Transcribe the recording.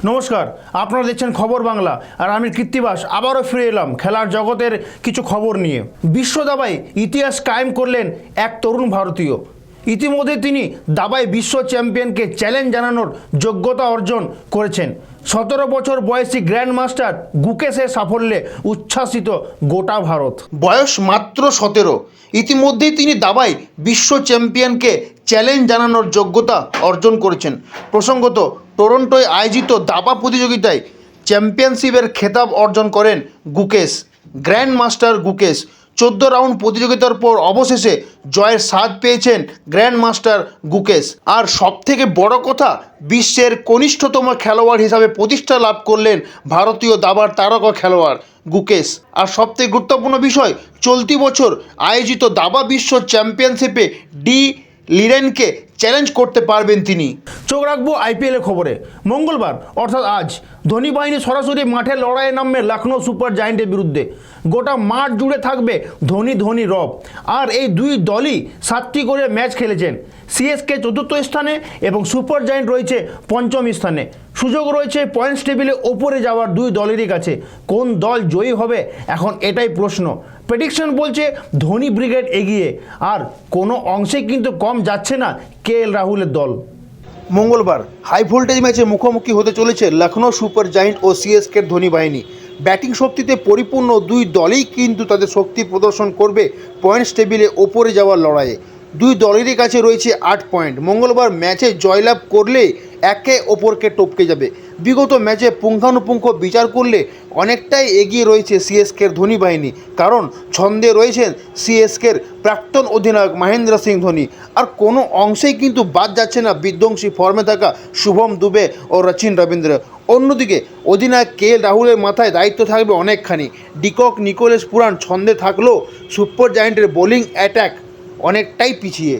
নমস্কার, আপনারা দেখছেন খবর বাংলা আর আমি কৃত্তিবাস আবারও ফিরে এলাম খেলার জগতের কিছু খবর নিয়ে। বিশ্ব দাবায় ইতিহাস কায়েম করলেন এক তরুণ ভারতীয়। ইতিমধ্যে তিনি দাবায় বিশ্ব চ্যাম্পিয়নকে চ্যালেঞ্জ জানানোর যোগ্যতা অর্জন করেছেন। 17 বছর বয়সী গ্র্যান্ড মাস্টার গুকেশের সাফল্যে উচ্ছ্বাসিত গোটা ভারত। বয়স মাত্র 17, ইতিমধ্যেই তিনি দাবায় বিশ্ব চ্যাম্পিয়নকে চ্যালেঞ্জ জানানোর যোগ্যতা অর্জন করেছেন। প্রসঙ্গত, টরন্টোয় আয়োজিত দাবা প্রতিযোগিতায় চ্যাম্পিয়নশিপের খেতাব অর্জন করেন Gukesh. Grand master Gukesh 14 round প্রতিযোগিতার পর অবশেষে জয়ের স্বাদ পেয়েছেন গ্র্যান্ড মাস্টার গুকেশ। আর সবথেকে বড় কথা, বিশ্বের কনিষ্ঠতম খেলোয়াড় হিসাবে প্রতিষ্ঠা লাভ করলেন ভারতীয় দাবার তারকা খেলোয়াড় গুকেশ। আর সবথেকে গুরুত্বপূর্ণ বিষয়, চলতি বছর আয়োজিত দাবা বিশ্ব চ্যাম্পিয়নশিপে ডি লিরেনকে চ্যালেঞ্জ করতে পারবেন তিনি। চোখ রাখবো আইপিএলের খবরে। মঙ্গলবার অর্থাৎ আজ ধোনি বাহিনী সরাসরি মাঠে লড়াইয়ে নামবে লখনৌ সুপার জায়েন্টের বিরুদ্ধে। গোটা মাঠ জুড়ে থাকবে ধোনি রব। আর এই দুই দলই 7টি করে ম্যাচ খেলেছেন। সিএসকে 4র্থ স্থানে এবং সুপার জায়েন্ট রয়েছে 5ম স্থানে। সুযোগ রয়েছে পয়েন্টস টেবিলে ওপরে যাওয়ার দুই দলেরই কাছে। কোন দল জয়ী হবে এখন এটাই প্রশ্ন। প্রেডিকশন বলছে ধোনি ব্রিগেড এগিয়ে, আর কোনো অংশে কিন্তু কম যাচ্ছে না কেএল রাহুলের দল। মঙ্গলবার হাই ভোল্টেজ ম্যাচে মুখোমুখি হতে চলেছে লখনৌ সুপার জায়েন্ট ও সিএসকের ধোনি বাহিনী। ব্যাটিং শক্তিতে পরিপূর্ণ দুই দলই কিন্তু তাদের শক্তি প্রদর্শন করবে পয়েন্টস টেবিলে ওপরে যাওয়ার লড়াইয়ে। দুই দলেরই কাছে রয়েছে 8 পয়েন্ট। মঙ্গলবার ম্যাচে জয়লাভ করলে একে অপরকে টপকে যাবে। বিগত ম্যাচে পুঙ্খানুপুঙ্খ বিচার করলে অনেকটাই এগিয়ে রয়েছে সিএসকের ধোনি বাহিনী, কারণ ছন্দে রয়েছেন সিএসকের প্রাক্তন অধিনায়ক মহেন্দ্র সিং ধোনি। আর কোনো অংশেই কিন্তু বাদ যাচ্ছে না বিধ্বংসী ফর্মে থাকা শুভম দুবে ও সচিন রবীন্দ্র। অন্যদিকে অধিনায়ক কেএল রাহুলের মাথায় দায়িত্ব থাকবে অনেকখানি। ডিকক নিকোলাস পুরান ছন্দে থাকলেও সুপার জায়েন্টের বোলিং অ্যাটাক অনেকটাই পিছিয়ে।